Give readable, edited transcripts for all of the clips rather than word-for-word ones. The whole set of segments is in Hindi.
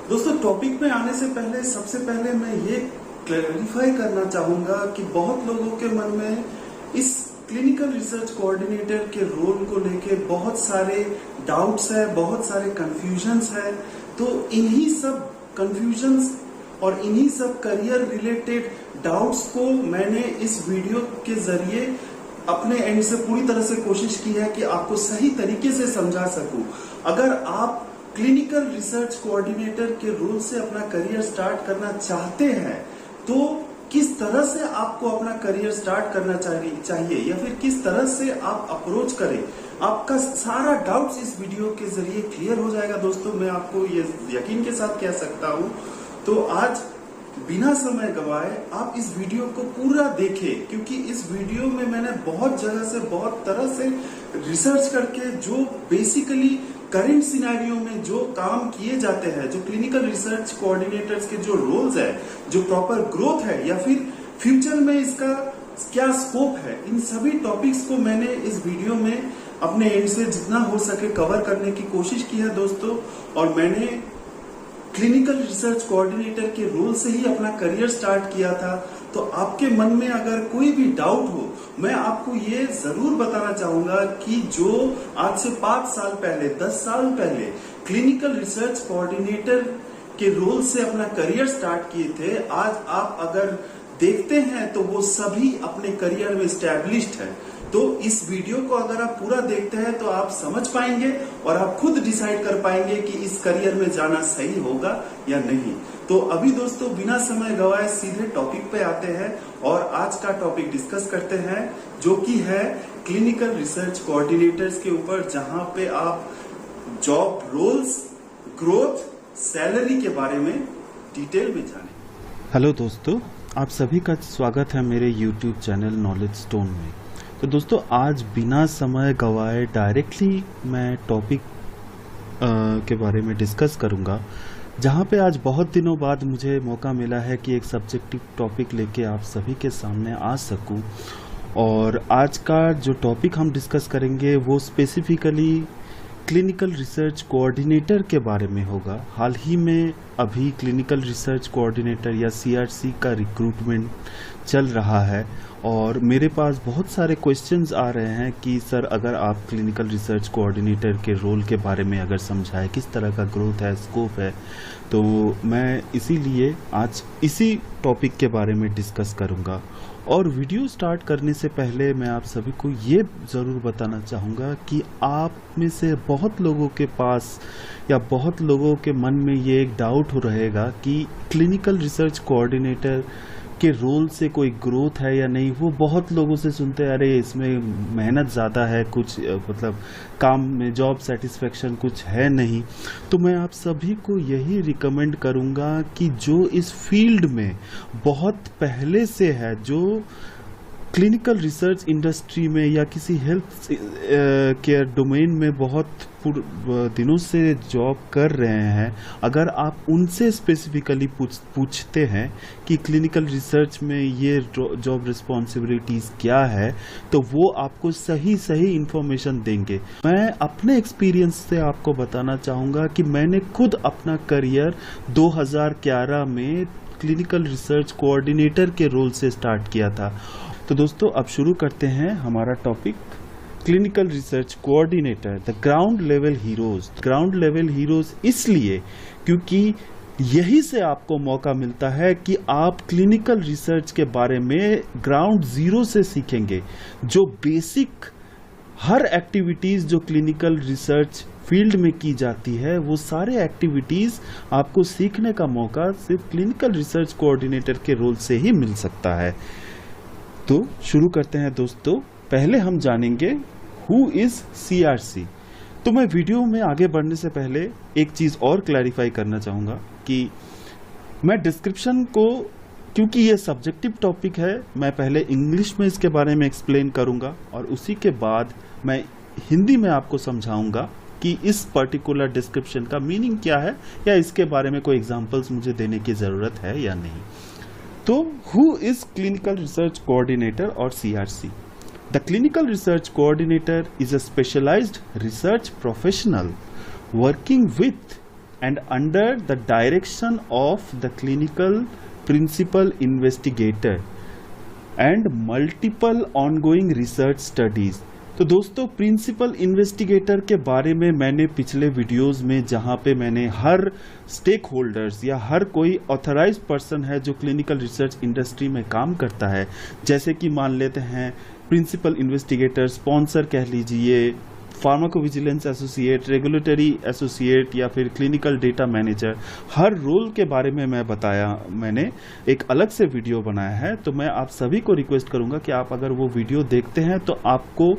दोस्तों टॉपिक में आने से पहले सबसे पहले मैं ये क्लैरिफाई करना चाहूंगा कि बहुत लोगों के मन में इस क्लिनिकल रिसर्च कोऑर्डिनेटर के रोल को लेके बहुत सारे डाउट्स है, बहुत सारे कंफ्यूजन्स है। तो इन्हीं सब कंफ्यूजन्स और इन्हीं सब करियर रिलेटेड डाउट्स को मैंने इस वीडियो के जरिए अपने एंड से पूरी तरह से कोशिश की है कि आपको सही तरीके से समझा सकूं। अगर आप क्लिनिकल रिसर्च कोऑर्डिनेटर के रोल से अपना करियर स्टार्ट करना चाहते हैं तो किस तरह से आपको अपना करियर स्टार्ट करना चाहिए या फिर किस तरह से आप अप्रोच करें, आपका सारा डाउट्स इस वीडियो के जरिए क्लियर हो जाएगा। दोस्तों मैं आपको ये यकीन के साथ कह सकता हूं। तो आज बिना समय गवाए आप इस वीडियो को पूरा देखें, क्योंकि इस वीडियो में मैंने बहुत जगह से बहुत तरह से रिसर्च करके जो बेसिकली करंट सिनेरियो में जो काम किए जाते हैं, जो क्लिनिकल रिसर्च कोऑर्डिनेटर्स के जो रोल्स है, जो प्रॉपर ग्रोथ है या फिर फ्यूचर में इसका क्या स्कोप है, इन सभी टॉपिक्स को मैंने इस वीडियो में अपने एंड से जितना हो सके कवर करने की कोशिश की है दोस्तों। और मैंने क्लिनिकल रिसर्च कोऑर्डिनेटर के रोल से ही अपना करियर स्टार्ट किया था। तो आपके मन में अगर कोई भी डाउट हो, मैं आपको ये जरूर बताना चाहूंगा कि जो आज से 5 साल पहले, 10 साल पहले क्लिनिकल रिसर्च कोऑर्डिनेटर के रोल से अपना करियर स्टार्ट किए थे, आज आप अगर देखते हैं तो वो सभी अपने करियर में स्टैब्लिश्ड है। तो इस वीडियो को अगर आप पूरा देखते हैं तो आप समझ पाएंगे और आप खुद डिसाइड कर पाएंगे कि इस करियर में जाना सही होगा या नहीं। तो अभी दोस्तों बिना समय गवाए सीधे टॉपिक पे आते हैं और आज का टॉपिक डिस्कस करते हैं, जो कि है क्लिनिकल रिसर्च कोऑर्डिनेटर्स के ऊपर, जहां पे आप जॉब रोल्स, ग्रोथ, सैलरी के बारे में डिटेल में जानें। हेलो दोस्तों, आप सभी का स्वागत है मेरे YouTube चैनल नॉलेज स्टोन में। तो दोस्तों आज बिना समय गवाए डायरेक्टली मैं टॉपिक के बारे में डिस्कस करूंगा, जहां पे आज बहुत दिनों बाद मुझे मौका मिला है कि एक सब्जेक्टिव टॉपिक लेके आप सभी के सामने आ सकूं। और आज का जो टॉपिक हम डिस्कस करेंगे वो स्पेसिफिकली क्लिनिकल रिसर्च कोऑर्डिनेटर के बारे में होगा। हाल ही में अभी क्लिनिकल रिसर्च कोऑर्डिनेटर या CRC का रिक्रूटमेंट चल रहा है और मेरे पास बहुत सारे क्वेश्चंस आ रहे हैं कि सर अगर आप क्लिनिकल रिसर्च कोऑर्डिनेटर के रोल के बारे में अगर समझाएं, किस तरह का ग्रोथ है, स्कोप है, तो मैं इसीलिए आज इसी टॉपिक के बारे में डिस्कस करूंगा। और वीडियो स्टार्ट करने से पहले मैं आप सभी को ये ज़रूर बताना चाहूँगा कि आप में से बहुत लोगों के पास या बहुत लोगों के मन में ये एक डाउट हो रहेगा कि क्लिनिकल रिसर्च कोऑर्डिनेटर के रोल से कोई ग्रोथ है या नहीं। वो बहुत लोगों से सुनते हैं, अरे इसमें मेहनत ज़्यादा है, कुछ मतलब काम में जॉब सेटिस्फेक्शन कुछ है नहीं। तो मैं आप सभी को यही रिकमेंड करूँगा कि जो इस फील्ड में बहुत पहले से है, जो क्लिनिकल रिसर्च इंडस्ट्री में या किसी हेल्थ केयर डोमेन में बहुत दिनों से जॉब कर रहे हैं, अगर आप उनसे स्पेसिफिकली पूछते हैं कि क्लिनिकल रिसर्च में ये जॉब रिस्पॉन्सिबिलिटीज क्या है, तो वो आपको सही इंफॉर्मेशन देंगे। मैं अपने एक्सपीरियंस से आपको बताना चाहूँगा कि मैंने खुद अपना करियर 2011 में क्लिनिकल रिसर्च कोऑर्डिनेटर के रोल से स्टार्ट किया था। तो दोस्तों अब शुरू करते हैं हमारा topic, clinical research coordinator, the ground level heroes. Ground level heroes इसलिए क्योंकि यही से आपको मौका मिलता है कि आप क्लिनिकल रिसर्च के बारे में ग्राउंड जीरो से सीखेंगे। जो बेसिक हर एक्टिविटीज जो क्लिनिकल रिसर्च फील्ड में की जाती है, वो सारे एक्टिविटीज आपको सीखने का मौका सिर्फ क्लिनिकल रिसर्च कोऑर्डिनेटर के रोल से ही मिल सकता है। तो शुरू करते हैं दोस्तों। पहले हम जानेंगे हु इज CRC। तो मैं वीडियो में आगे बढ़ने से पहले एक चीज और क्लैरिफाई करना चाहूंगा कि मैं डिस्क्रिप्शन को, क्योंकि ये सब्जेक्टिव टॉपिक है, मैं पहले इंग्लिश में इसके बारे में एक्सप्लेन करूंगा और उसी के बाद मैं हिंदी में आपको समझाऊंगा कि इस पर्टिकुलर डिस्क्रिप्शन का मीनिंग क्या है या इसके बारे में कोई एग्जांपल्स मुझे देने की जरूरत है या नहीं। तो who is clinical research coordinator और CRC? The clinical research coordinator is a specialized research professional working with and under the direction of the clinical principal investigator and multiple ongoing research studies। तो दोस्तों, प्रिंसिपल इन्वेस्टिगेटर के बारे में मैंने पिछले वीडियोस में, जहां पे मैंने हर स्टेक होल्डर्स या हर कोई ऑथराइज्ड पर्सन है जो क्लिनिकल रिसर्च इंडस्ट्री में काम करता है, जैसे कि मान लेते हैं प्रिंसिपल इन्वेस्टिगेटर, स्पॉन्सर कह लीजिए, फार्माकोविजिलेंस एसोसिएट, रेगुलेटरी एसोसिएट या फिर क्लिनिकल डेटा मैनेजर, हर रोल के बारे में मैंने एक अलग से वीडियो बनाया है। तो मैं आप सभी को रिक्वेस्ट करूंगा कि आप अगर वो वीडियो देखते हैं तो आपको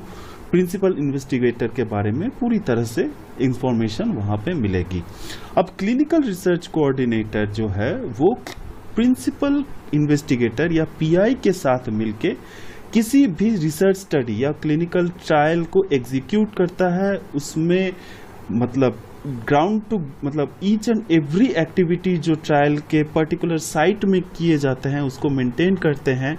प्रिंसिपल इन्वेस्टिगेटर के बारे में पूरी तरह से इंफॉर्मेशन वहां पे मिलेगी। अब क्लिनिकल रिसर्च कोऑर्डिनेटर जो है वो प्रिंसिपल इन्वेस्टिगेटर या पीआई के साथ मिलके किसी भी रिसर्च स्टडी या क्लिनिकल ट्रायल को एग्जीक्यूट करता है। उसमें ground to each and every activity जो ट्रायल के पर्टिकुलर साइट में किए जाते हैं उसको मेंटेन करते हैं।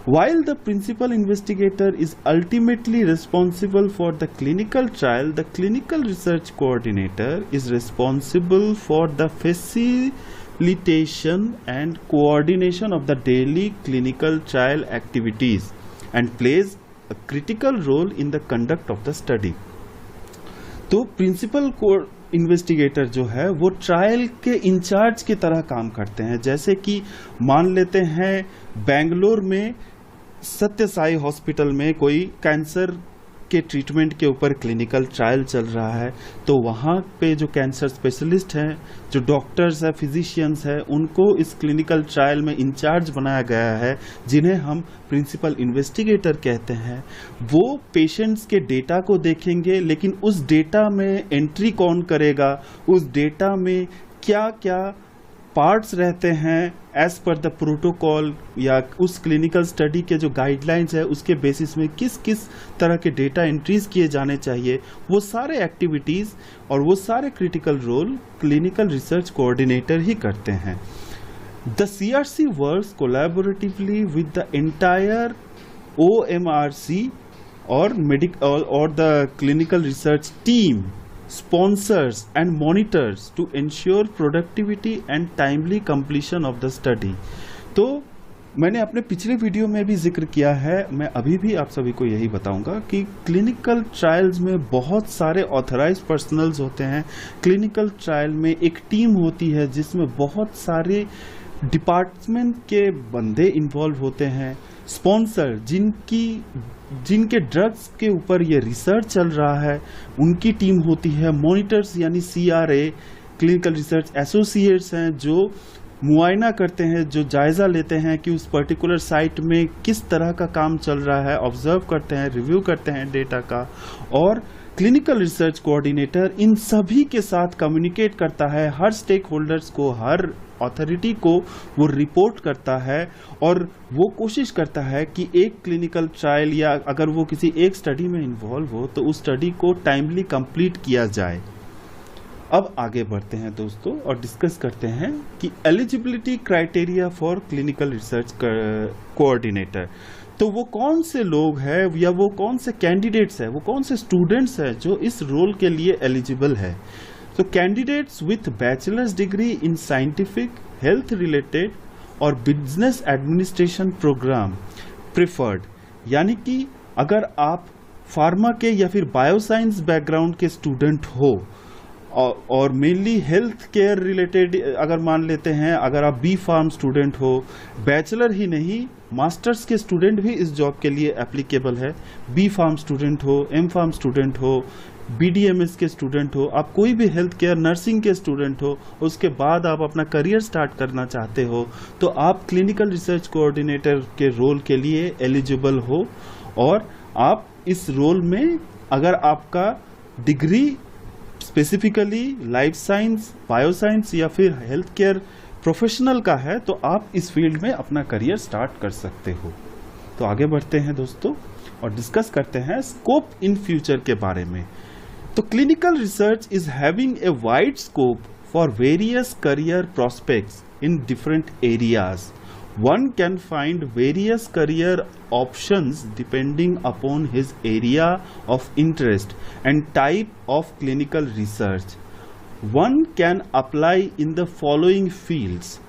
While the principal investigator is ultimately responsible for the clinical trial, the clinical research coordinator is responsible for the facilitation and coordination of the daily clinical trial activities and plays a critical role in the conduct of the study। तो प्रिंसिपल इन्वेस्टिगेटर जो है वो ट्रायल के इंचार्ज की तरह काम करते हैं। जैसे कि मान लेते हैं बेंगलोर में सत्य साई हॉस्पिटल में कोई कैंसर के ट्रीटमेंट के ऊपर क्लिनिकल ट्रायल चल रहा है, तो वहाँ पे जो कैंसर स्पेशलिस्ट हैं, जो डॉक्टर्स हैं, फिजिशियंस हैं, उनको इस क्लिनिकल ट्रायल में इंचार्ज बनाया गया है, जिन्हें हम प्रिंसिपल इन्वेस्टिगेटर कहते हैं। वो पेशेंट्स के डेटा को देखेंगे, लेकिन उस डेटा में एंट्री कौन करेगा, उस डेटा में क्या क्या पार्ट्स रहते हैं एज पर द प्रोटोकॉल या उस क्लिनिकल स्टडी के जो गाइडलाइंस है उसके बेसिस में किस किस तरह के डेटा एंट्रीज किए जाने चाहिए, वो सारे एक्टिविटीज और वो सारे critical role clinical research coordinator ही करते हैं। The CRC works collaboratively with the entire OMRC और the clinical research team, sponsors and monitors to ensure productivity and timely completion of the study। तो मैंने अपने पिछले वीडियो में भी जिक्र किया है, मैं अभी भी आप सभी को यही बताऊंगा कि क्लिनिकल ट्रायल्स में बहुत सारे ऑथराइज्ड पर्सनल्स होते हैं। क्लिनिकल ट्रायल में एक टीम होती है जिसमें बहुत सारे डिपार्टमेंट के बंदे इन्वॉल्व होते हैं। स्पॉन्सर जिनके ड्रग्स के ऊपर ये रिसर्च चल रहा है उनकी टीम होती है। मॉनिटर्स यानी CRA, क्लिनिकल रिसर्च एसोसिएट्स हैं जो मुआयना करते हैं, जो जायज़ा लेते हैं कि उस पर्टिकुलर साइट में किस तरह का काम चल रहा है, ऑब्जर्व करते हैं, रिव्यू करते हैं डेटा का। और क्लिनिकल रिसर्च कोऑर्डिनेटर इन सभी के साथ कम्युनिकेट करता है, हर स्टेक होल्डर्स को, हर अथॉरिटी को वो रिपोर्ट करता है और वो कोशिश करता है कि एक क्लिनिकल ट्रायल या अगर वो किसी एक स्टडी में इन्वॉल्व हो तो उस स्टडी को टाइमली कंप्लीट किया जाए। अब आगे बढ़ते हैं दोस्तों और डिस्कस करते हैं कि eligibility criteria for clinical research coordinator. तो वो कौन से लोग हैं या वो कौन से कैंडिडेट्स हैं, वो कौन से स्टूडेंट्स हैं जो इस रोल के लिए एलिजिबल है। तो candidates with bachelors degree in scientific, health related और बिजनेस एडमिनिस्ट्रेशन प्रोग्राम प्रिफर्ड, यानी कि अगर आप फार्मा के या फिर बायोसाइंस बैकग्राउंड के स्टूडेंट हो और मेनली हेल्थ केयर रिलेटेड अगर मान लेते हैं, अगर आप बी फार्म स्टूडेंट हो, बैचलर ही नहीं मास्टर्स के स्टूडेंट भी इस जॉब के लिए एप्लीकेबल है। बी फार्म स्टूडेंट हो, एम फार्म स्टूडेंट हो, BDMS के स्टूडेंट हो, आप कोई भी हेल्थ केयर नर्सिंग के स्टूडेंट हो, उसके बाद आप अपना करियर स्टार्ट करना चाहते हो तो आप क्लिनिकल रिसर्च कोऑर्डिनेटर के रोल के लिए एलिजिबल हो। और आप इस रोल में अगर आपका degree specifically life science, bioscience या फिर हेल्थ केयर प्रोफेशनल का है तो आप इस फील्ड में अपना करियर स्टार्ट कर सकते हो। तो आगे बढ़ते हैं दोस्तों और डिस्कस करते हैं स्कोप इन फ्यूचर के बारे में। तो clinical research is having a wide scope for various career prospects in different areas. One can find various career options depending upon his area of interest and type of clinical research. One can apply in the following fields.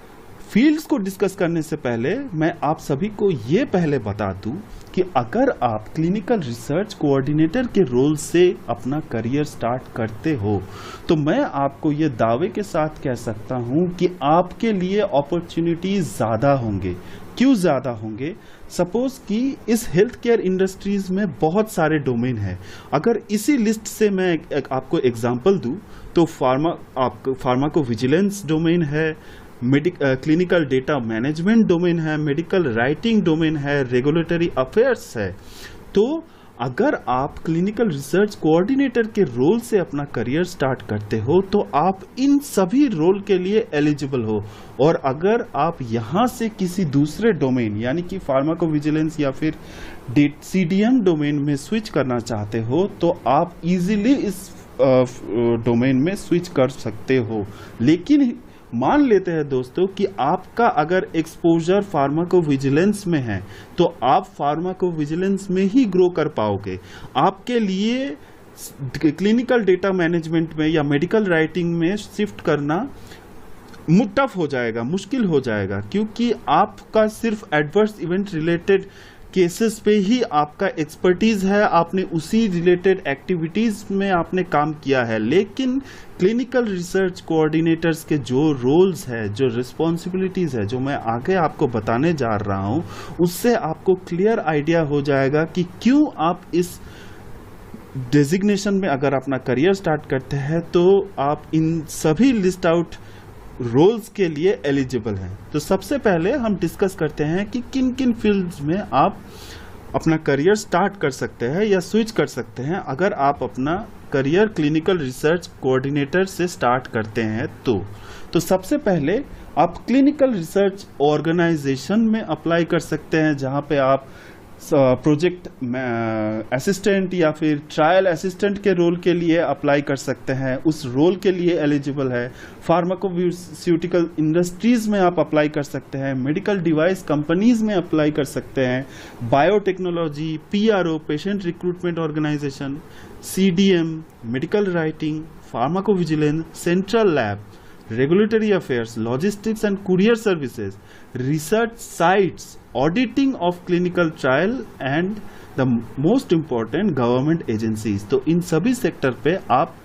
Fields को डिस्कस करने से पहले मैं आप सभी को ये पहले बता दूं कि अगर आप क्लिनिकल रिसर्च कोऑर्डिनेटर के रोल से अपना करियर स्टार्ट करते हो तो मैं आपको ये दावे के साथ कह सकता हूं कि आपके लिए अपॉर्चुनिटीज ज़्यादा होंगे। क्यों ज़्यादा होंगे? सपोज कि इस हेल्थ केयर इंडस्ट्रीज में बहुत सारे डोमेन हैं। अगर इसी लिस्ट से मैं आपको एग्जांपल दूं तो फार्माकोविजिलेंस डोमेन है, क्लिनिकल डेटा मैनेजमेंट डोमेन है, मेडिकल राइटिंग डोमेन है, रेगुलेटरी अफेयर्स है। तो अगर आप क्लिनिकल रिसर्च कोऑर्डिनेटर के रोल से अपना करियर स्टार्ट करते हो तो आप इन सभी रोल के लिए एलिजिबल हो। और अगर आप यहाँ से किसी दूसरे डोमेन यानी कि फार्माकोविजिलेंस या फिर सीडीएम डोमेन में स्विच करना चाहते हो तो आप इजीली इस डोमेन में स्विच कर सकते हो। लेकिन मान लेते हैं दोस्तों कि आपका अगर एक्सपोजर फार्माकोविजिलेंस में है तो आप फार्माकोविजिलेंस में ही ग्रो कर पाओगे। आपके लिए क्लिनिकल डेटा मैनेजमेंट में या मेडिकल राइटिंग में शिफ्ट करना टफ हो जाएगा, मुश्किल हो जाएगा, क्योंकि आपका सिर्फ एडवर्स इवेंट रिलेटेड केसेस पे ही आपका एक्सपर्टीज है, आपने उसी रिलेटेड एक्टिविटीज में आपने काम किया है। लेकिन क्लिनिकल रिसर्च कोऑर्डिनेटर्स के जो रोल्स है, जो रिस्पॉन्सिबिलिटीज है, जो मैं आगे आपको बताने जा रहा हूं, उससे आपको क्लियर आइडिया हो जाएगा कि क्यों आप इस डेजिग्नेशन में अगर अपना करियर स्टार्ट करते हैं तो आप इन सभी लिस्ट आउट रोल्स के लिए एलिजिबल हैं। तो सबसे पहले हम डिस्कस करते हैं कि किन किन फील्ड्स में आप अपना करियर स्टार्ट कर सकते हैं या स्विच कर सकते हैं अगर आप अपना करियर क्लिनिकल रिसर्च कोऑर्डिनेटर से स्टार्ट करते हैं। तो सबसे पहले आप क्लिनिकल रिसर्च ऑर्गेनाइजेशन में अप्लाई कर सकते हैं, जहां पे आप प्रोजेक्ट असिस्टेंट या फिर ट्रायल असिस्टेंट के रोल के लिए अप्लाई कर सकते हैं, उस रोल के लिए एलिजिबल है। फार्माकोस्यूटिकल इंडस्ट्रीज में आप अप्लाई कर सकते हैं, मेडिकल डिवाइस कंपनीज में अप्लाई कर सकते हैं, biotechnology, PRO, patient recruitment organisation, CDM, medical writing, pharmacovigilance, central lab, regulatory affairs, logistics and courier services, research sites, auditing of clinical trial and the most important government agencies। तो इन सभी सेक्टर पे आप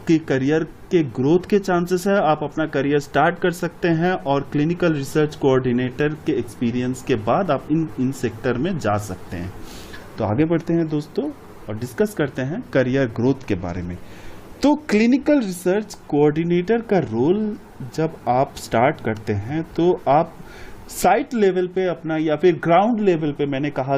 के करियर के ग्रोथ के चांसेस है, आप अपना करियर स्टार्ट कर सकते हैं और क्लिनिकल रिसर्च कोऑर्डिनेटर के एक्सपीरियंस के बाद आप इन सेक्टर में जा सकते हैं। तो आगे बढ़ते हैं दोस्तों और डिस्कस करते हैं करियर ग्रोथ के बारे में। तो क्लिनिकल रिसर्च कोऑर्डिनेटर का रोल जब आप स्टार्ट करते हैं तो आप साइट लेवल पे अपना या फिर ग्राउंड लेवल पे, मैंने कहा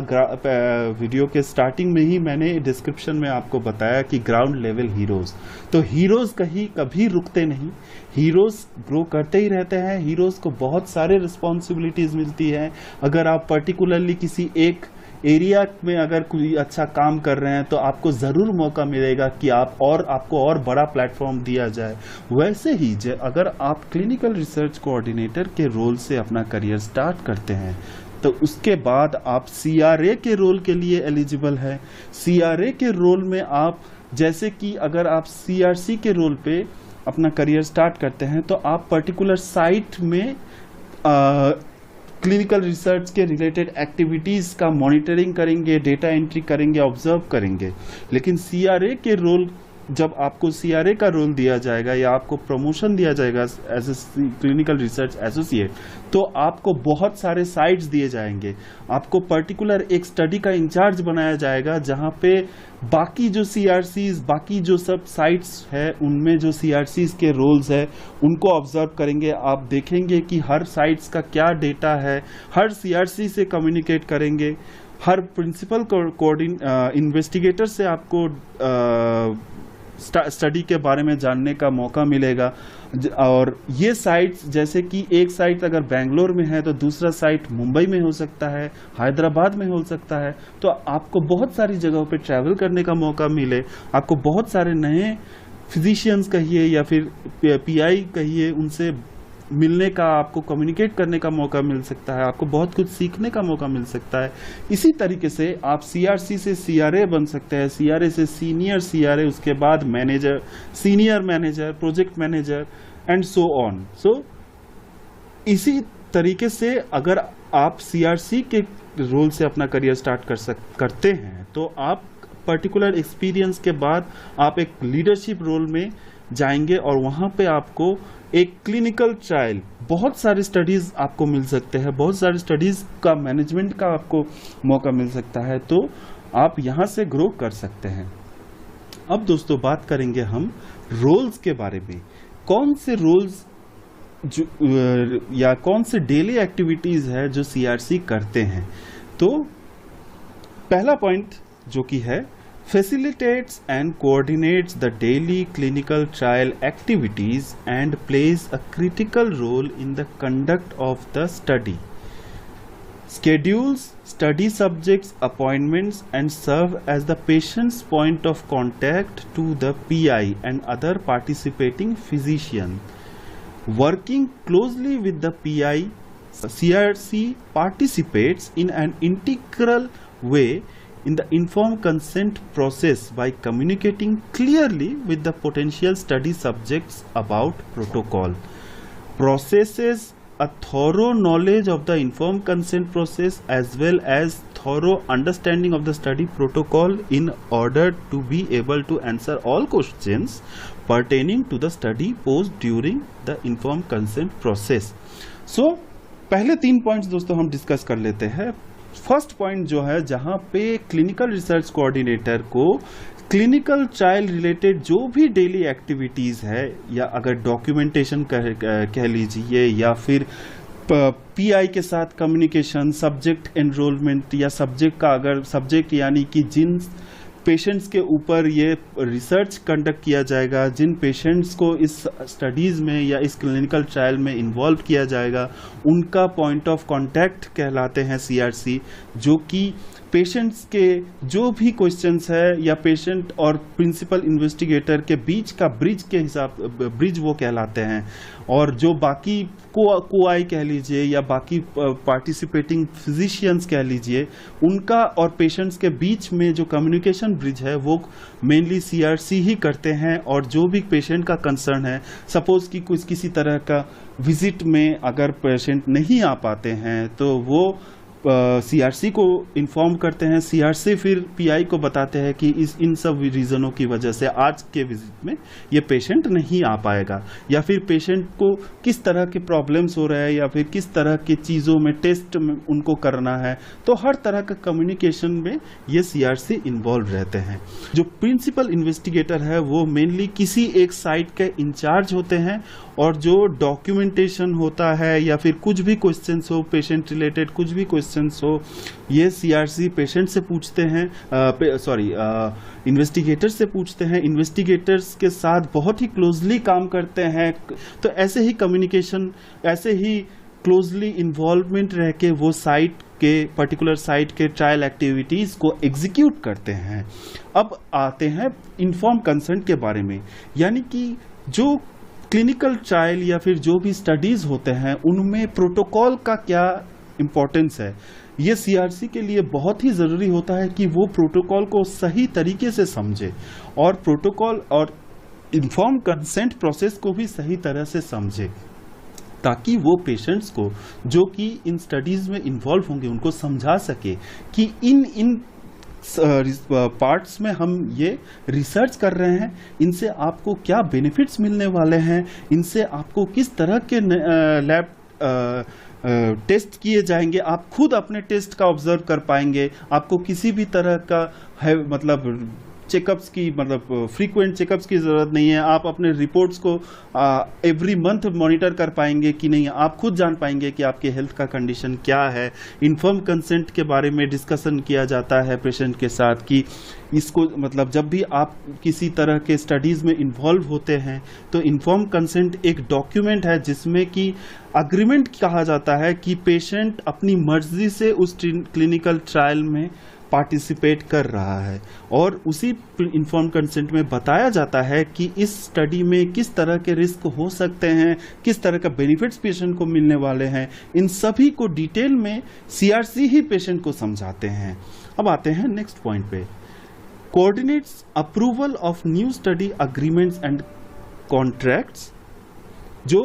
वीडियो के स्टार्टिंग में ही मैंने डिस्क्रिप्शन में आपको बताया कि ग्राउंड लेवल हीरोज, तो हीरोज कभी रुकते नहीं, हीरोज ग्रो करते ही रहते हैं। हीरोज को बहुत सारे रिस्पॉन्सिबिलिटीज मिलती है। अगर आप पर्टिकुलरली किसी एक एरिया में अगर कोई अच्छा काम कर रहे हैं तो आपको ज़रूर मौका मिलेगा कि आपको और बड़ा प्लेटफॉर्म दिया जाए। वैसे ही अगर आप क्लिनिकल रिसर्च कोऑर्डिनेटर के रोल से अपना करियर स्टार्ट करते हैं तो उसके बाद आप सीआरए के रोल के लिए एलिजिबल है। सीआरए के रोल में आप, जैसे कि अगर आप सीआरसी के रोल पे अपना करियर स्टार्ट करते हैं तो आप पर्टिकुलर साइट में क्लिनिकल रिसर्च के रिलेटेड एक्टिविटीज का मॉनिटरिंग करेंगे, डेटा एंट्री करेंगे, ऑब्जर्व करेंगे। लेकिन सीआरए के रोल, जब आपको सीआरए का रोल दिया जाएगा या आपको प्रमोशन दिया जाएगा as a clinical research associate, तो आपको बहुत सारे साइट्स दिए जाएंगे। आपको पर्टिकुलर एक स्टडी का इंचार्ज बनाया जाएगा जहां पे बाकी जो सीआरसीज, बाकी जो सब साइट्स है उनमें जो सीआरसीज के रोल्स है उनको ऑब्जर्व करेंगे। आप देखेंगे कि हर साइट्स का क्या डेटा है, हर सीआरसी से कम्युनिकेट करेंगे, हर प्रिंसिपल इन्वेस्टिगेटर से आपको स्टडी के बारे में जानने का मौका मिलेगा। और ये साइट्स, जैसे कि एक साइट अगर बेंगलोर में है तो दूसरा साइट मुंबई में हो सकता है, हैदराबाद में हो सकता है, तो आपको बहुत सारी जगहों पे ट्रैवल करने का मौका मिले, आपको बहुत सारे नए फिजिशियंस कहिए या फिर पीआई कहिए, उनसे मिलने का, आपको कम्युनिकेट करने का मौका मिल सकता है, आपको बहुत कुछ सीखने का मौका मिल सकता है। इसी तरीके से आप CRC से CRA बन सकते हैं, CRA से सीनियर CRA, उसके बाद manager, senior manager, project manager and so on. So इसी तरीके से अगर आप CRC के रोल से अपना करियर स्टार्ट करते हैं तो आप पर्टिकुलर एक्सपीरियंस के बाद आप एक लीडरशिप रोल में जाएंगे और वहाँ पे आपको एक क्लिनिकल ट्रायल, बहुत सारे स्टडीज़ आपको मिल सकते हैं, बहुत सारे स्टडीज़ का मैनेजमेंट का आपको मौका मिल सकता है, तो आप यहाँ से ग्रो कर सकते हैं। अब दोस्तों बात करेंगे हम रोल्स के बारे में। कौन से रोल्स या कौन से डेली एक्टिविटीज़ है जो CRC करते हैं। तो पहला पॉइंट जो कि है, facilitates and coordinates the daily clinical trial activities and plays a critical role in the conduct of the study. Schedules study subjects' appointments and serve as the patient's point of contact to the PI and other participating physician. Working closely with the PI, CRC participates in an integral way in the informed consent process by communicating clearly with the potential study subjects about protocol, processes a thorough knowledge of the informed consent process as well as thorough understanding of the study protocol in order to be able to answer all questions pertaining to the study posed during the informed consent process. So पहले 3 पॉइंट्स दोस्तों हम डिस्कस कर लेते हैं। फर्स्ट पॉइंट जो है, जहां पे क्लिनिकल रिसर्च कोऑर्डिनेटर को क्लिनिकल ट्रायल रिलेटेड जो भी डेली एक्टिविटीज है, या अगर डॉक्यूमेंटेशन कह लीजिए, या फिर PI के साथ कम्युनिकेशन, सब्जेक्ट एनरोलमेंट, या सब्जेक्ट का अगर सब्जेक्ट यानी कि जिन पेशेंट्स के ऊपर ये रिसर्च कंडक्ट किया जाएगा, जिन पेशेंट्स को इस स्टडीज़ में या इस क्लिनिकल ट्रायल में इन्वॉल्व किया जाएगा, उनका पॉइंट ऑफ कांटेक्ट कहलाते हैं CRC, जो कि पेशेंट्स के जो भी क्वेश्चंस है या पेशेंट और प्रिंसिपल इन्वेस्टिगेटर के बीच का ब्रिज वो कहलाते हैं। और जो बाकी कोआई कह लीजिए या बाकी पार्टिसिपेटिंग फिजिशियंस कह लीजिए, उनका और पेशेंट्स के बीच में जो कम्युनिकेशन ब्रिज है वो मेनली CRC ही करते हैं। और जो भी पेशेंट का कंसर्न है, सपोज कि कुछ किसी तरह का विजिट में अगर पेशेंट नहीं आ पाते हैं तो वो CRC को इन्फॉर्म करते हैं। CRC फिर PI को बताते हैं कि इन सब रीज़नों की वजह से आज के विजिट में ये पेशेंट नहीं आ पाएगा, या फिर पेशेंट को किस तरह के प्रॉब्लम्स हो रहे हैं, या फिर किस तरह की चीज़ों में टेस्ट में उनको करना है। तो हर तरह का कम्युनिकेशन में ये CRC इन्वॉल्व रहते हैं। जो प्रिंसिपल इन्वेस्टिगेटर है वो मेनली किसी एक साइट के इंचार्ज होते हैं, और जो डॉक्यूमेंटेशन होता है या फिर कुछ भी क्वेश्चंस हो, पेशेंट रिलेटेड कुछ भी क्वेश्चंस हो, ये CRC पेशेंट से पूछते हैं, इन्वेस्टिगेटर से पूछते हैं। इन्वेस्टिगेटर्स के साथ बहुत ही क्लोजली काम करते हैं। तो ऐसे ही कम्युनिकेशन, ऐसे ही क्लोजली इन्वॉल्वमेंट रह के वो साइट के पर्टिकुलर साइट के ट्रायल एक्टिविटीज़ को एग्जीक्यूट करते हैं। अब आते हैं इन्फॉर्म कंसेंट के बारे में, यानी कि जो क्लिनिकल ट्रायल या फिर जो भी स्टडीज़ होते हैं उनमें प्रोटोकॉल का क्या इम्पोर्टेंस है। ये CRC के लिए बहुत ही ज़रूरी होता है कि वो प्रोटोकॉल को सही तरीके से समझे, और प्रोटोकॉल और इन्फॉर्म कंसेंट प्रोसेस को भी सही तरह से समझे, ताकि वो पेशेंट्स को जो कि इन स्टडीज़ में इन्वॉल्व होंगे उनको समझा सके कि इन पार्ट्स में हम ये रिसर्च कर रहे हैं, इनसे आपको क्या बेनिफिट्स मिलने वाले हैं, इनसे आपको किस तरह के लैब टेस्ट किए जाएंगे, आप खुद अपने टेस्ट का ऑब्जर्व कर पाएंगे। आपको किसी भी तरह का है मतलब चेकअप्स की, मतलब फ्रीक्वेंट चेकअप्स की ज़रूरत नहीं है। आप अपने रिपोर्ट्स को एवरी मंथ मॉनिटर कर पाएंगे कि नहीं, आप खुद जान पाएंगे कि आपके हेल्थ का कंडीशन क्या है। इन्फॉर्म कंसेंट के बारे में डिस्कशन किया जाता है पेशेंट के साथ कि इसको मतलब जब भी आप किसी तरह के स्टडीज़ में इन्वॉल्व होते हैं तो इन्फॉर्म कंसेंट एक डॉक्यूमेंट है जिसमें कि अग्रीमेंट कहा जाता है कि पेशेंट अपनी मर्जी से उस क्लिनिकल ट्रायल में पार्टिसिपेट कर रहा है, और उसी इन्फॉर्म्ड कंसेंट में बताया जाता है कि इस स्टडी में किस तरह के रिस्क हो सकते हैं, किस तरह का बेनिफिट्स पेशेंट को मिलने वाले हैं। इन सभी को डिटेल में सीआरसी ही पेशेंट को समझाते हैं। अब आते हैं नेक्स्ट पॉइंट पे। Coordinates approval of new study agreements and contracts. जो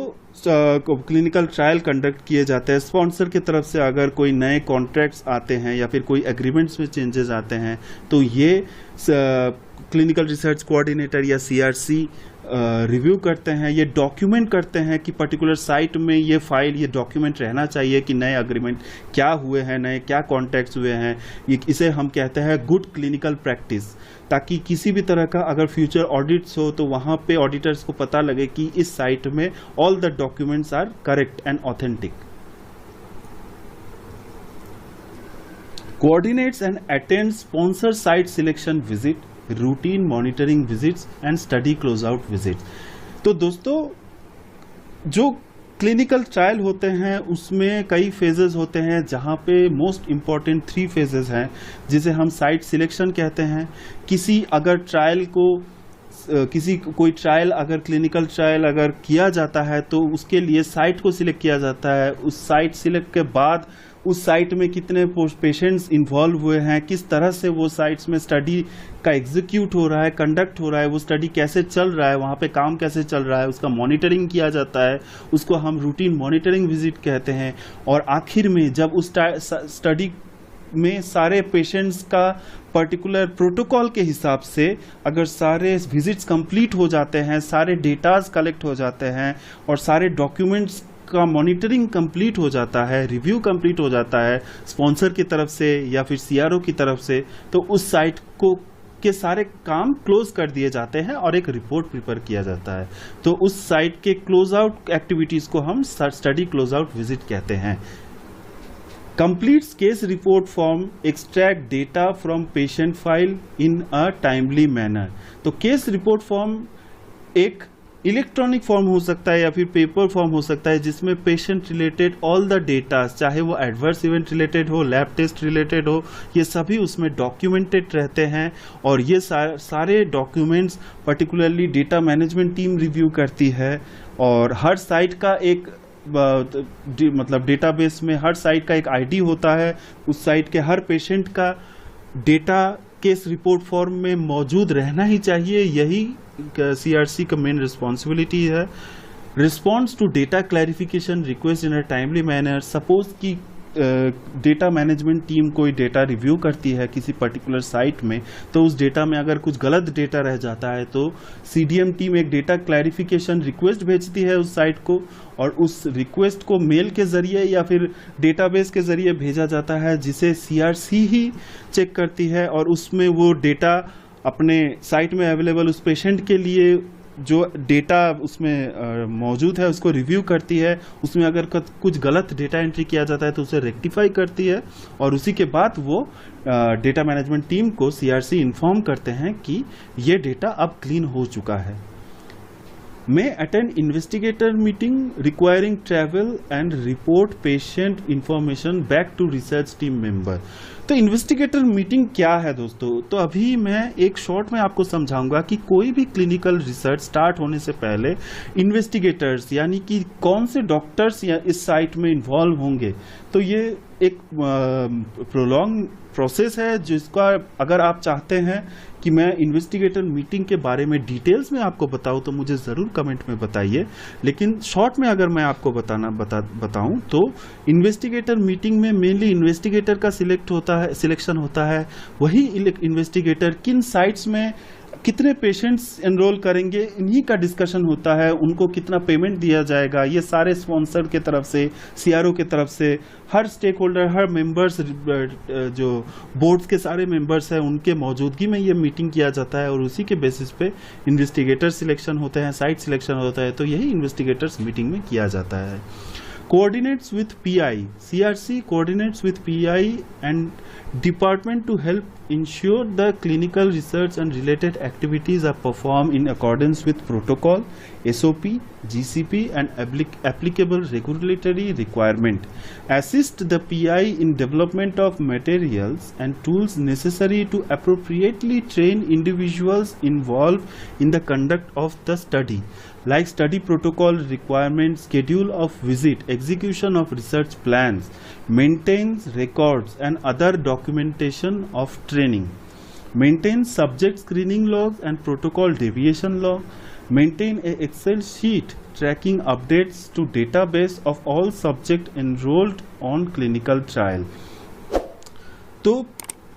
क्लिनिकल ट्रायल कंडक्ट किए जाते हैं, स्पॉन्सर की तरफ से अगर कोई नए कॉन्ट्रैक्ट्स आते हैं या फिर कोई एग्रीमेंट्स में चेंजेस आते हैं, तो ये क्लिनिकल रिसर्च कोऑर्डिनेटर या सीआरसी रिव्यू करते हैं, ये डॉक्यूमेंट करते हैं कि पर्टिकुलर साइट में ये फाइल, ये डॉक्यूमेंट रहना चाहिए कि नए अग्रीमेंट क्या हुए हैं, नए क्या कॉन्टैक्ट्स हुए हैं। इसे हम कहते हैं गुड क्लिनिकल प्रैक्टिस, ताकि किसी भी तरह का अगर फ्यूचर ऑडिट्स हो तो वहाँ पे ऑडिटर्स को पता लगे कि इस साइट में all the documents are correct and authentic. Coordinates and attend sponsor site selection visit, routine monitoring visits and study close out visits. तो दोस्तों, जो क्लिनिकल ट्रायल होते हैं उसमें कई फेजेस होते हैं, जहां पे मोस्ट इंपॉर्टेंट 3 फेजेस हैं, जिसे हम साइट सिलेक्शन कहते हैं। किसी अगर ट्रायल को कोई ट्रायल अगर क्लिनिकल ट्रायल अगर किया जाता है तो उसके लिए साइट को सिलेक्ट किया जाता है। उस साइट सिलेक्ट के बाद उस साइट में कितने पेशेंट्स इन्वॉल्व हुए हैं, किस तरह से वो साइट्स में स्टडी का एग्जीक्यूट हो रहा है, कंडक्ट हो रहा है, वो स्टडी कैसे चल रहा है, वहाँ पे काम कैसे चल रहा है, उसका मॉनिटरिंग किया जाता है, उसको हम रूटीन मॉनिटरिंग विजिट कहते हैं। और आखिर में जब उस स्टडी में सारे पेशेंट्स का पर्टिकुलर प्रोटोकॉल के हिसाब से अगर सारे विजिट्स कंप्लीट हो जाते हैं, सारे डेटाज कलेक्ट हो जाते हैं और सारे डॉक्यूमेंट्स का मॉनिटरिंग कंप्लीट हो जाता है, रिव्यू कंप्लीट हो जाता है स्पॉन्सर की तरफ से या फिर सीआरओ की तरफ से, तो उस साइट को के सारे काम क्लोज कर दिए जाते हैं और एक रिपोर्ट प्रिपेयर किया जाता है। तो उस साइट के क्लोज आउट एक्टिविटीज को हम स्टडी क्लोज आउट विजिट कहते हैं। Completes case report form, extract data from patient file in a timely manner। तो केस रिपोर्ट फॉर्म एक इलेक्ट्रॉनिक फॉर्म हो सकता है या फिर पेपर फॉर्म हो सकता है, जिसमें patient related all the data, चाहे वो एडवर्स इवेंट रिलेटेड हो, लैब टेस्ट रिलेटेड हो, ये सभी उसमें डॉक्यूमेंटेड रहते हैं। और ये सारे documents particularly data management team review करती है। और हर साइट का एक मतलब डेटाबेस में हर साइट का एक आईडी होता है, उस साइट के हर पेशेंट का डेटा केस रिपोर्ट फॉर्म में मौजूद रहना ही चाहिए। यही सीआरसी का मेन रिस्पॉन्सिबिलिटी है। Response to data clarification request in a timely manner. Suppose कि डेटा मैनेजमेंट टीम कोई डेटा रिव्यू करती है किसी पर्टिकुलर साइट में, तो उस डेटा में अगर कुछ गलत डेटा रह जाता है तो सीडीएम टीम एक डेटा क्लैरिफिकेशन रिक्वेस्ट भेजती है उस साइट को, और उस रिक्वेस्ट को मेल के जरिए या फिर डेटाबेस के जरिए भेजा जाता है, जिसे सीआरसी ही चेक करती है। और उसमें वो डेटा अपने साइट में अवेलेबल उस पेशेंट के लिए जो डेटा उसमें मौजूद है उसको रिव्यू करती है। उसमें अगर कुछ गलत डेटा एंट्री किया जाता है तो उसे रेक्टिफाई करती है, और उसी के बाद वो डेटा मैनेजमेंट टीम को सीआरसी इन्फॉर्म करते हैं कि ये डेटा अब क्लीन हो चुका है। May attend investigator meeting requiring travel and report patient information back to research team member। तो इन्वेस्टिगेटर मीटिंग क्या है दोस्तों? तो अभी मैं एक शॉर्ट में आपको समझाऊंगा कि कोई भी क्लिनिकल रिसर्च स्टार्ट होने से पहले इन्वेस्टिगेटर्स यानी कि कौन से डॉक्टर्स या इस साइट में इन्वॉल्व होंगे। तो ये एक प्रोलॉन्ग प्रोसेस है, जिसका अगर आप चाहते हैं कि मैं इन्वेस्टिगेटर मीटिंग के बारे में डिटेल्स में आपको बताऊं तो मुझे ज़रूर कमेंट में बताइए। लेकिन शॉर्ट में अगर मैं आपको बताऊं तो इन्वेस्टिगेटर मीटिंग में मेनली इन्वेस्टिगेटर का सिलेक्शन होता है। वही इन्वेस्टिगेटर किन साइट्स में कितने पेशेंट्स एनरोल करेंगे, इन्हीं का डिस्कशन होता है। उनको कितना पेमेंट दिया जाएगा, ये सारे स्पॉन्सर के तरफ से, सीआरओ के तरफ से, हर स्टेक होल्डर, हर मेंबर्स, जो बोर्ड्स के सारे मेंबर्स हैं, उनके मौजूदगी में ये मीटिंग किया जाता है। और उसी के बेसिस पे इन्वेस्टिगेटर सिलेक्शन होते हैं, साइट सिलेक्शन होता है। तो यही इन्वेस्टिगेटर्स मीटिंग में किया जाता है। coordinates with PI. CRC coordinates with PI and department to help ensure the clinical research and related activities are performed in accordance with protocol, SOP, GCP and applicable regulatory requirement. Assist the PI in development of materials and tools necessary to appropriately train individuals involved in the conduct of the study, like study protocol requirements, schedule of visit, execution of research plans, maintains records and other documentation of training, maintains subject screening logs and protocol deviation log, maintain a Excel sheet tracking updates to database of all subject enrolled on clinical trial. तो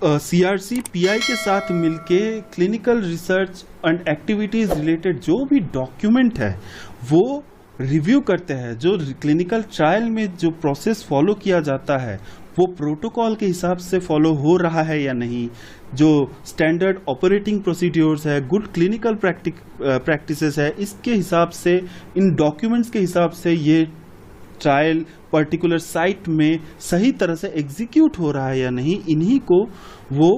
CRC PI के साथ मिलके clinical research and activities related जो भी डॉक्यूमेंट है वो रिव्यू करते हैं। जो क्लिनिकल ट्रायल में जो प्रोसेस फॉलो किया जाता है वो प्रोटोकॉल के हिसाब से फॉलो हो रहा है या नहीं, जो स्टैंडर्ड ऑपरेटिंग प्रोसीड्योर्स है, गुड क्लिनिकल प्रैक्टिसेस है, इसके हिसाब से, इन डॉक्यूमेंट्स के हिसाब से ये ट्रायल पर्टिकुलर साइट में सही तरह से एग्जीक्यूट हो रहा है या नहीं, इन्हीं को वो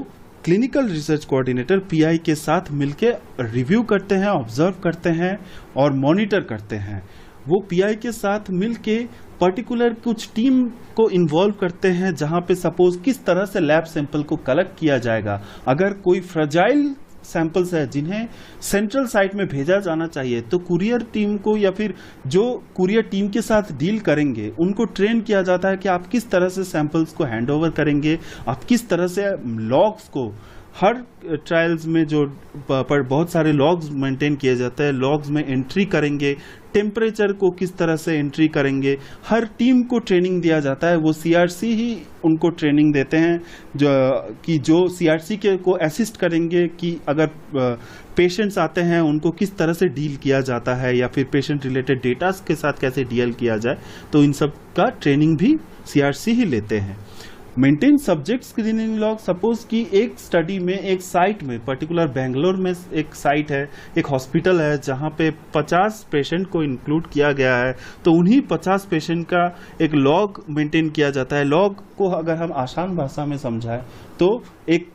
क्लिनिकल रिसर्च कोऑर्डिनेटर पीआई के साथ मिलके रिव्यू करते हैं, ऑब्जर्व करते हैं और मॉनिटर करते हैं। वो पीआई के साथ मिलके पर्टिकुलर कुछ टीम को इन्वॉल्व करते हैं, जहां पे सपोज किस तरह से लैब सैंपल को कलेक्ट किया जाएगा। अगर कोई फ्रजाइल सैंपल्स है जिन्हें सेंट्रल साइट में भेजा जाना चाहिए तो कुरियर टीम को या फिर जो कुरियर टीम के साथ डील करेंगे उनको ट्रेन किया जाता है कि आप किस तरह से सैंपल्स को हैंड ओवर करेंगे, आप किस तरह से लॉग्स को, हर ट्रायल्स में जो पर बहुत सारे लॉग्स मेंटेन किए जाते हैं, लॉग्स में एंट्री करेंगे, टेम्परेचर को किस तरह से एंट्री करेंगे, हर टीम को ट्रेनिंग दिया जाता है। वो सीआरसी ही उनको ट्रेनिंग देते हैं जो सीआरसी के को असिस्ट करेंगे कि अगर पेशेंट्स आते हैं उनको किस तरह से डील किया जाता है या फिर पेशेंट रिलेटेड डेटा के साथ कैसे डील किया जाए, तो इन सब का ट्रेनिंग भी सीआरसी ही लेते हैं। Maintain subject screening log, suppose कि एक स्टडी में एक साइट में, पर्टिकुलर बेंगलोर में एक साइट है, एक हॉस्पिटल है जहां पे 50 पेशेंट को इंक्लूड किया गया है, तो उन्हीं 50 पेशेंट का एक लॉग मेंटेन किया जाता है। लॉग को अगर हम आसान भाषा में समझाएं तो एक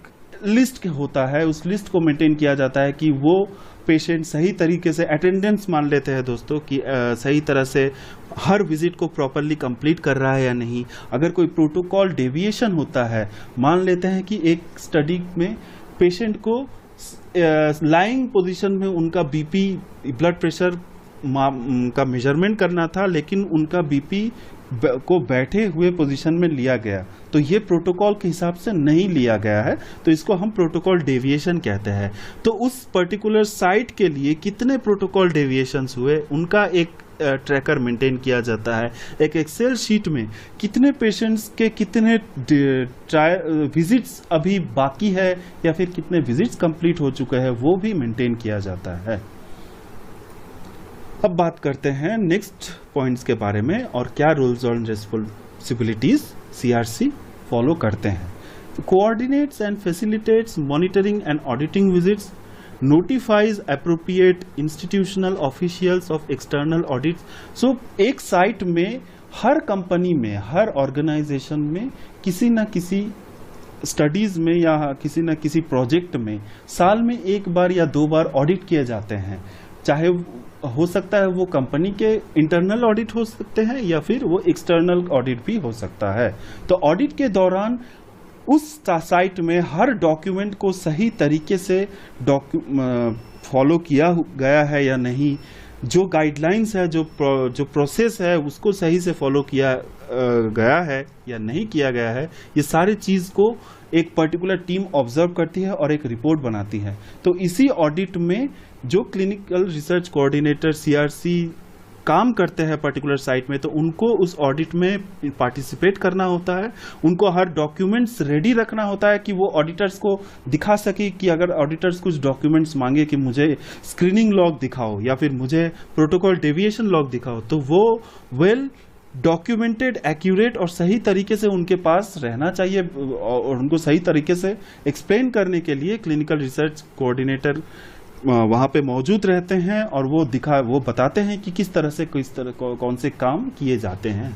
लिस्ट होता है, उस लिस्ट को मेंटेन किया जाता है कि वो पेशेंट सही तरीके से, अटेंडेंस मान लेते हैं दोस्तों कि सही तरह से हर विजिट को प्रॉपरली कंप्लीट कर रहा है या नहीं। अगर कोई प्रोटोकॉल डेविएशन होता है, मान लेते हैं कि एक स्टडी में पेशेंट को लाइंग पोजीशन में उनका बीपी, ब्लड प्रेशर का मेजरमेंट करना था, लेकिन उनका बीपी को बैठे हुए पोजीशन में लिया गया, तो ये प्रोटोकॉल के हिसाब से नहीं लिया गया है, तो इसको हम प्रोटोकॉल डेविएशन कहते हैं। तो उस पर्टिकुलर साइट के लिए कितने प्रोटोकॉल डेविएशंस हुए उनका एक ट्रैकर मेंटेन किया जाता है। एक एक्सेल शीट में कितने पेशेंट्स के कितने विजिट्स अभी बाकी है या फिर कितने विजिट्स कंप्लीट हो चुके हैं वो भी मेंटेन किया जाता है। अब बात करते हैं नेक्स्ट पॉइंट्स के बारे में और क्या रूल्स और रिस्पॉन्सिबिलिटीज सीआरसी फॉलो करते हैं। Coordinates and facilitates monitoring and auditing visits, notifies appropriate institutional officials of external audits। So एक साइट में, हर कंपनी में, हर ऑर्गेनाइजेशन में किसी न किसी स्टडीज में या किसी न किसी प्रोजेक्ट में साल में एक बार या 2 बार ऑडिट किए जाते हैं। चाहे हो सकता है वो कंपनी के इंटरनल ऑडिट हो सकते हैं या फिर वो एक्सटर्नल ऑडिट भी हो सकता है। तो ऑडिट के दौरान उस साइट में हर डॉक्यूमेंट को सही तरीके से फॉलो किया गया है या नहीं, जो गाइडलाइंस है, जो प्रोसेस है उसको सही से फॉलो किया गया है या नहीं किया गया है, ये सारी चीज़ को एक पर्टिकुलर टीम ऑब्जर्व करती है और एक रिपोर्ट बनाती है। तो इसी ऑडिट में जो क्लिनिकल रिसर्च कोऑर्डिनेटर सीआरसी काम करते हैं पर्टिकुलर साइट में, तो उनको उस ऑडिट में पार्टिसिपेट करना होता है, उनको हर डॉक्यूमेंट्स रेडी रखना होता है कि वो ऑडिटर्स को दिखा सके कि अगर ऑडिटर्स कुछ डॉक्यूमेंट्स मांगे कि मुझे स्क्रीनिंग लॉग दिखाओ या फिर मुझे प्रोटोकॉल डेविएशन लॉग दिखाओ, तो वो वेल डॉक्यूमेंटेड, एक्यूरेट और सही तरीके से उनके पास रहना चाहिए और उनको सही तरीके से एक्सप्लेन करने के लिए क्लिनिकल रिसर्च कोऑर्डिनेटर वहाँ पे मौजूद रहते हैं और वो बताते हैं कि किस तरह से कौन से काम किए जाते हैं।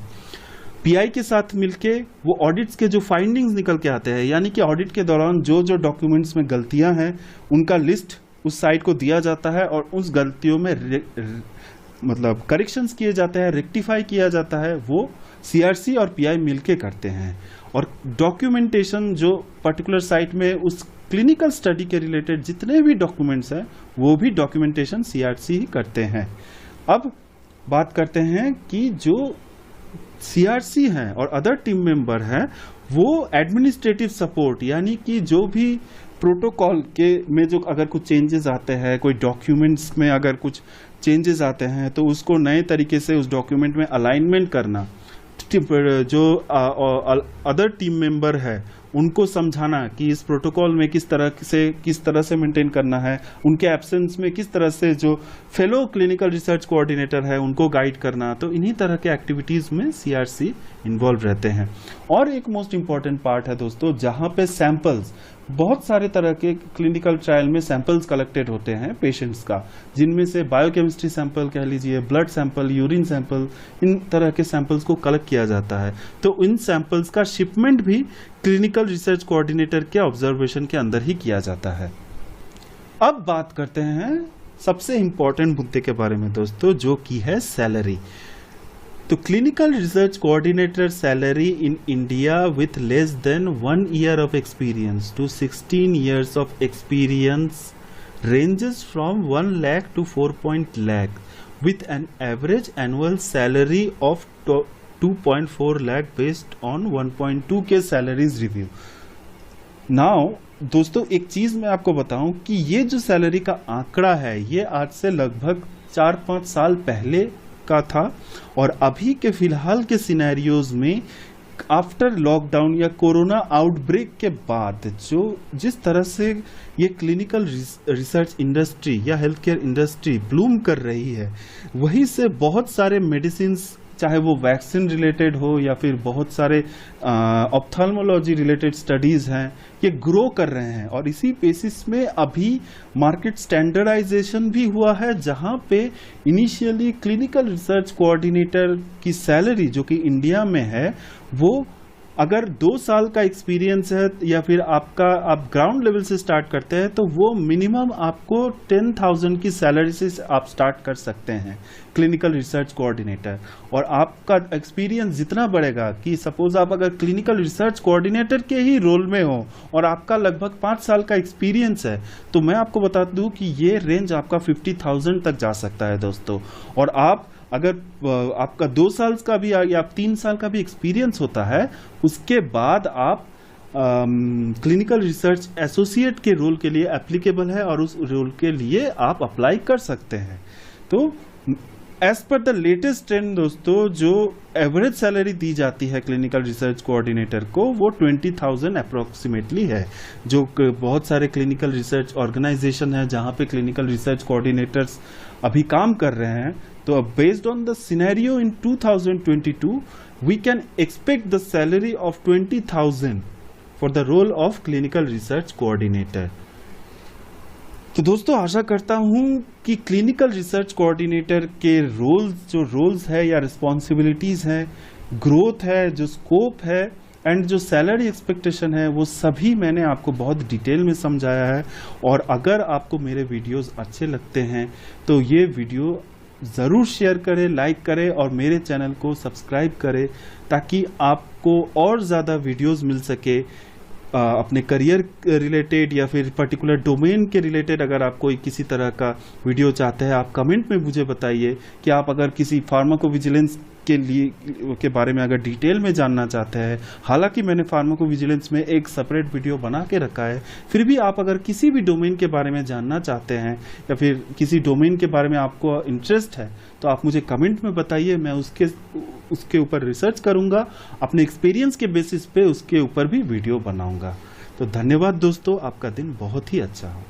पीआई के साथ मिलके वो ऑडिट्स के जो फाइंडिंग्स निकल के आते हैं, यानी कि ऑडिट के दौरान जो जो डॉक्यूमेंट्स में गलतियां हैं उनका लिस्ट उस साइट को दिया जाता है और उस गलतियों में मतलब करेक्शंस किए जाते हैं, रेक्टिफाई किया जाता है, वो सीआरसी और पीआई मिलके करते हैं। और डॉक्यूमेंटेशन जो पर्टिकुलर साइट में उस क्लिनिकल स्टडी के रिलेटेड जितने भी डॉक्यूमेंट्स हैं वो भी डॉक्यूमेंटेशन सीआरसी ही करते हैं। अब बात करते हैं कि जो सीआरसी हैं और अदर टीम मेंबर हैं वो एडमिनिस्ट्रेटिव सपोर्ट, यानी कि जो भी प्रोटोकॉल के में जो अगर कुछ चेंजेस आते हैं, कोई डॉक्यूमेंट्स में अगर कुछ चेंजेस आते हैं तो उसको नए तरीके से उस डॉक्यूमेंट में अलाइनमेंट करना, जो अदर टीम मेंबर है उनको समझाना कि इस प्रोटोकॉल में किस तरह से मेंटेन करना है, उनके एब्सेंस में किस तरह से जो फेलो क्लिनिकल रिसर्च कोऑर्डिनेटर है उनको गाइड करना, तो इन्हीं तरह के एक्टिविटीज में सीआरसी इन्वॉल्व रहते हैं। और एक मोस्ट इंपॉर्टेंट पार्ट है दोस्तों, जहां पे सैंपल्स, बहुत सारे तरह के क्लिनिकल ट्रायल में सैंपल्स कलेक्टेड होते हैं पेशेंट्स का, जिनमें से बायोकेमिस्ट्री सैंपल कह लीजिए, ब्लड सैंपल, यूरिन सैंपल, इन तरह के सैंपल्स को कलेक्ट किया जाता है। तो इन सैंपल्स का शिपमेंट भी क्लिनिकल रिसर्च कोऑर्डिनेटर के ऑब्जर्वेशन के अंदर ही किया जाता है। अब बात करते हैं सबसे इंपॉर्टेंट मुद्दे के बारे में दोस्तों, जो की है सैलरी। तो clinical research coordinator salary in India with less than 1 year of experience to 16 years of experience ranges from 1 lakh to 4 lakh with an average annual salary of 2.4 lakh based on 1.2 के salaries review। नाउ दोस्तों एक चीज मैं आपको बताऊं कि ये जो सैलरी का आंकड़ा है ये आज से लगभग 4-5 साल पहले का था, और अभी के फिलहाल के सिनेरियोज में आफ्टर लॉकडाउन या कोरोना आउटब्रेक के बाद जो जिस तरह से ये क्लिनिकल रिसर्च इंडस्ट्री या हेल्थ केयर इंडस्ट्री ब्लूम कर रही है, वहीं से बहुत सारे मेडिसिन्स, चाहे वो वैक्सीन रिलेटेड हो या फिर बहुत सारे ऑप्थेल्मोलॉजी रिलेटेड स्टडीज हैं, ये ग्रो कर रहे हैं। और इसी बेसिस में अभी मार्केट स्टैंडर्डाइजेशन भी हुआ है, जहां पे इनिशियली क्लिनिकल रिसर्च कोऑर्डिनेटर की सैलरी जो कि इंडिया में है, वो अगर 2 साल का एक्सपीरियंस है या फिर आप ग्राउंड लेवल से स्टार्ट करते हैं तो वो मिनिमम आपको 10,000 की सैलरी से आप स्टार्ट कर सकते हैं क्लिनिकल रिसर्च कोऑर्डिनेटर। और आपका एक्सपीरियंस जितना बढ़ेगा, कि सपोज आप अगर क्लिनिकल रिसर्च कोऑर्डिनेटर के ही रोल में हो और आपका लगभग 5 साल का एक्सपीरियंस है, तो मैं आपको बता दूं कि ये रेंज आपका 50,000 तक जा सकता है दोस्तों। और आप अगर आपका 2 साल का भी या 3 साल का भी एक्सपीरियंस होता है, उसके बाद आप क्लिनिकल रिसर्च एसोसिएट के रोल के लिए एप्लीकेबल है और उस रोल के लिए आप अप्लाई कर सकते हैं। तो as per the latest trend दोस्तों, जो एवरेज सैलरी दी जाती है क्लिनिकल रिसर्च कोऑर्डिनेटर को वो 20,000 अप्रोक्सीमेटली है। जो बहुत सारे क्लिनिकल रिसर्च ऑर्गेनाइजेशन है जहां पे क्लिनिकल रिसर्च कोऑर्डिनेटर्स अभी काम कर रहे हैं, तो based on the scenario in 2022 we can expect the salary of 20,000 for the role of clinical research coordinator. तो दोस्तों आशा करता हूं कि क्लिनिकल रिसर्च कोऑर्डिनेटर के रोल्स है या रिस्पॉन्सिबिलिटीज है, ग्रोथ है, जो स्कोप है एंड जो सैलरी एक्सपेक्टेशन है, वो सभी मैंने आपको बहुत डिटेल में समझाया है। और अगर आपको मेरे वीडियोस अच्छे लगते हैं तो ये वीडियो ज़रूर शेयर करें, लाइक करें और मेरे चैनल को सब्सक्राइब करें, ताकि आपको और ज़्यादा वीडियोस मिल सके अपने करियर रिलेटेड या फिर पर्टिकुलर डोमेन के रिलेटेड। अगर आप कोई किसी तरह का वीडियो चाहते हैं, आप कमेंट में मुझे बताइए कि आप अगर किसी फार्माकोविजिलेंस के बारे में अगर डिटेल में जानना चाहते हैं। हालांकि मैंने फार्माकोविजिलेंस में एक सेपरेट वीडियो बना के रखा है, फिर भी आप अगर किसी भी डोमेन के बारे में जानना चाहते हैं या फिर किसी डोमेन के बारे में आपको इंटरेस्ट है, तो आप मुझे कमेंट में बताइए, मैं उसके ऊपर रिसर्च करूंगा, अपने एक्सपीरियंस के बेसिस पे उसके ऊपर भी वीडियो बनाऊंगा। तो धन्यवाद दोस्तों, आपका दिन बहुत ही अच्छा हो।